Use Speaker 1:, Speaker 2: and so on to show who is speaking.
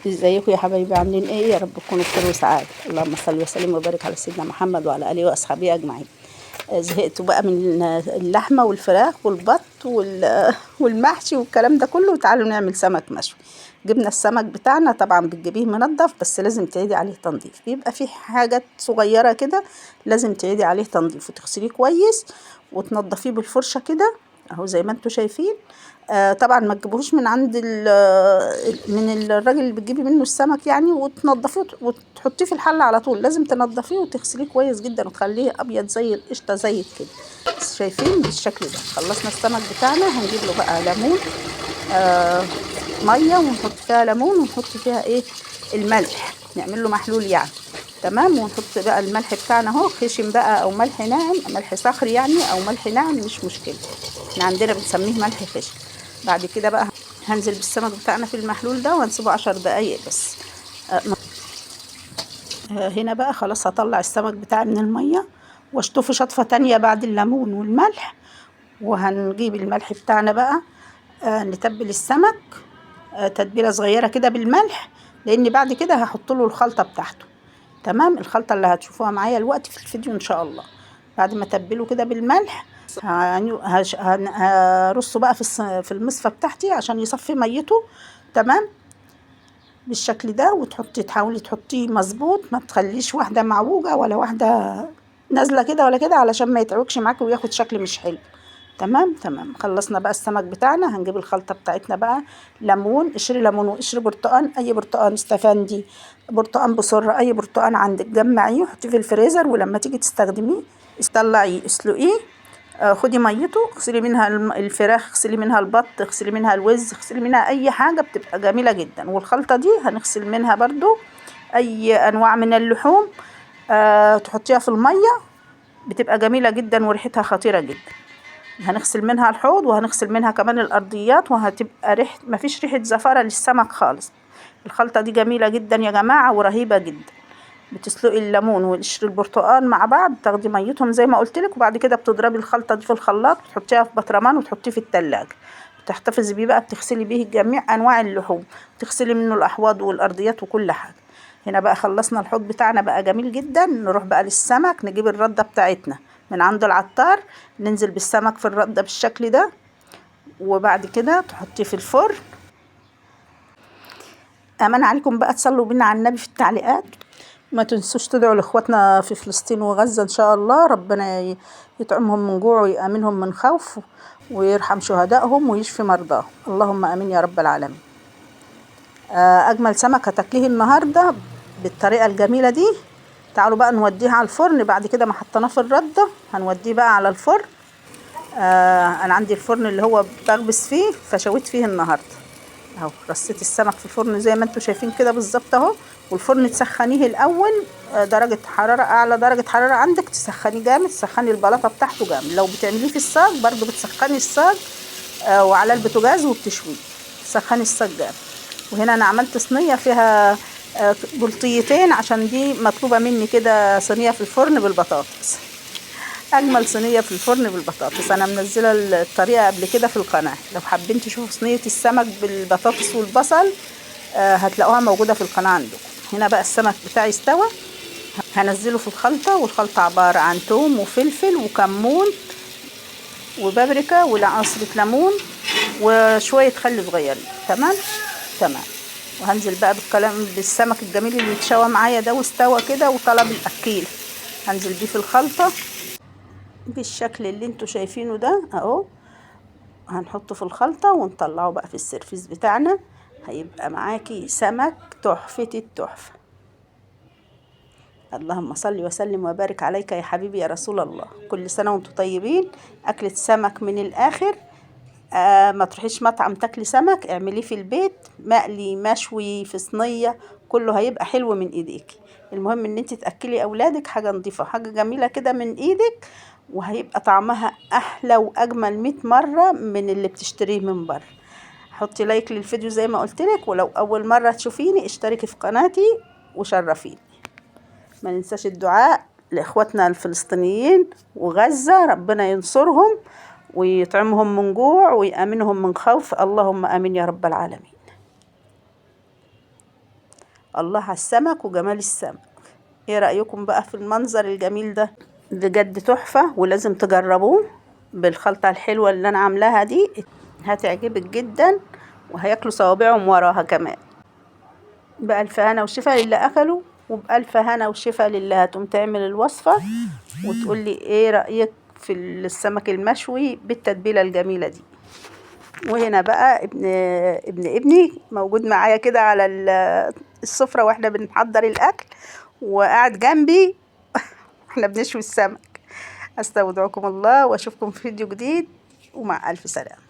Speaker 1: ازيكم يا حبايبي، عاملين ايه؟ يا رب تكونوا بخير وسعاده. اللهم صل وسلم وبارك على سيدنا محمد وعلى اله واصحابه اجمعين. زهقتوا بقى من اللحمه والفراخ والبط والمحشي والكلام ده كله، وتعالوا نعمل سمك مشوي. جبنا السمك بتاعنا، طبعا بتجيبيه منضف، بس لازم تعيدي عليه تنظيف، بيبقى فيه حاجات صغيره كده لازم تعيدي عليه تنظيف وتغسليه كويس وتنضفيه بالفرشه كده اهو زي ما انتوا شايفين. طبعا ما تجيبوهوش من عند من الراجل اللي بتجيبي منه السمك يعني، وتنضفيه وتحطيه في الحله على طول. لازم تنضفيه وتغسليه كويس جدا وتخليه ابيض زي القشطه زي كده. شايفين بالشكل ده. خلصنا السمك بتاعنا، هنجيب له بقى ليمون، ميه، ونحط فيها ليمون، ونحط فيها ايه، الملح، نعمل له محلول يعني. تمام. ونحط بقى الملح بتاعنا اهو، خشن بقى او ملح ناعم، ملح صخري يعني او ملح ناعم مش مشكله، احنا عندنا بنسميه ملح خشن. بعد كده بقى هنزل بالسمك بتاعنا في المحلول ده وهنسيبه 10 دقايق بس. هنا بقى خلاص هطلع السمك بتاعي من الميه واشطفه شطفه تانية بعد الليمون والملح. وهنجيب الملح بتاعنا بقى، نتبل السمك تتبيله صغيره كده بالملح، لان بعد كده هحط له الخلطه بتاعته. تمام. الخلطه اللي هتشوفوها معايا الوقت في الفيديو ان شاء الله. بعد ما اتبله كده بالملح هرصه بقى في المصفى بتاعتي عشان يصفي ميته. تمام. بالشكل ده. تحاولي تحطيه مظبوط، ما تخليش واحده معوجه ولا واحده نازله كده ولا كده، علشان ما يتعوجش معاكي وياخد شكل مش حلو. تمام. تمام. خلصنا بقى السمك بتاعنا، هنجيب الخلطه بتاعتنا بقى. ليمون، قشر ليمون وقشر برتقان، اي برتقان، استفندي، برتقان بصره، اي برتقان عندك جمعيه وحطيه في الفريزر، ولما تيجي تستخدميه طلعيه اسلقيه. خدي ميته، اغسلي منها الفراخ، اغسلي منها البط، اغسلي منها الوز، اغسلي منها اي حاجه، بتبقى جميله جدا. والخلطه دي هنغسل منها برضو اي انواع من اللحوم، تحطيها في الميه، بتبقى جميله جدا وريحتها خطيره جدا. هنغسل منها الحوض وهنغسل منها كمان الارضيات، وهتبقى مفيش ريحه زفاره للسمك خالص. الخلطه دي جميله جدا يا جماعه ورهيبه جدا. بتسلقي الليمون وقشر البرتقال مع بعض، تاخدي ميتهم زي ما قلت لك، وبعد كده بتضربي الخلطه دي في الخلاط وتحطيها في بطرمان وتحطيه في التلاجة. بتحتفظي بيه بقى، بتغسلي بيه جميع انواع اللحوم، تغسلي منه الاحواض والارضيات وكل حاجه. هنا بقى خلصنا الحوض بتاعنا بقى جميل جدا. نروح بقى للسمك، نجيب الردة بتاعتنا من عند العطار، ننزل بالسمك في الردة بالشكل ده، وبعد كده تحطيه في الفرن. امان عليكم بقى تصلوا بينا على النبي في التعليقات، ما تنسوش تدعوا لاخواتنا في فلسطين وغزة ان شاء الله، ربنا يطعمهم من جوع ويأمنهم من خوف ويرحم شهدائهم ويشفي مرضاهم، اللهم امين يا رب العالمين. اجمل سمك هتاكليه النهارده بالطريقه الجميله دي. تعالوا بقى نوديه على الفرن. بعد كده ما حطيناه في الرده هنوديه بقى على الفرن. انا عندي الفرن اللي هو بخبز فيه، فشويت فيه النهارده اهو. رصيت السمك في الفرن زي ما انتم شايفين كده بالظبط اهو. والفرن تسخنيه الاول، درجه حراره، اعلى درجه حراره عندك تسخنيه جامد، تسخني البلاطه بتاعته جامد. لو بتعمليه في الصاج برضو بتسخني الصاج وعلى البوتاجاز وبتشويه، تسخني الصاج جامد. وهنا انا عملت صينيه فيها بلطيتين، عشان دي مطلوبه مني كده، صينيه في الفرن بالبطاطس، اجمل صينيه في الفرن بالبطاطس. انا منزله الطريقه قبل كده في القناه، لو حابين تشوفوا صينيه السمك بالبطاطس والبصل هتلاقوها موجوده في القناه عندكم. هنا بقى السمك بتاعي استوى، هنزله في الخلطه. والخلطه عباره عن توم وفلفل وكمون وبابريكا وعصره ليمون وشويه خل صغيرين. تمام. تمام. وهنزل بقى بالسمك الجميل اللي اتشوى معايا ده واستوى كده وطلب الاكيل، هنزل بيه في الخلطه بالشكل اللي انتوا شايفينه ده اهو. هنحطه في الخلطة ونطلعه بقى في السيرفيس بتاعنا، هيبقى معاكي سمك تحفة التحفة. اللهم صل وسلم وبارك عليك يا حبيبي يا رسول الله. كل سنة وانتم طيبين. أكلة سمك من الآخر. ما تروحيش مطعم تاكلي سمك، اعمليه في البيت، مقلي مشوي في صينية، كله هيبقى حلو من ايديك. المهم ان انت تاكلي اولادك حاجه نظيفه، حاجه جميله كده من ايدك، وهيبقى طعمها احلى واجمل 100 مره من اللي بتشتريه من بره. حطي لايك للفيديو زي ما قلت لك، ولو اول مره تشوفيني اشتركي في قناتي وشرفيني. ما ننساش الدعاء لاخواتنا الفلسطينيين وغزه، ربنا ينصرهم ويطعمهم من جوع ويأمنهم من خوف، اللهم آمين يا رب العالمين. الله على السمك وجمال السمك. ايه رأيكم بقى في المنظر الجميل ده؟ بجد تحفة، ولازم تجربوه بالخلطة الحلوة اللي انا عاملاها دي، هتعجبك جدا وهياكلوا صوابعهم وراها كمان. بألف هنا وشفا للي أكلوا، وبألف هنا وشفا للي هتقوم تعمل الوصفة وتقولي ايه رأيك في السمك المشوي بالتتبيلة الجميلة دي. وهنا بقى ابني موجود معايا كده على السفرة واحنا بنحضر الأكل، وقاعد جنبي احنا بنشوي السمك. استودعكم الله واشوفكم في فيديو جديد، ومع ألف سلامة.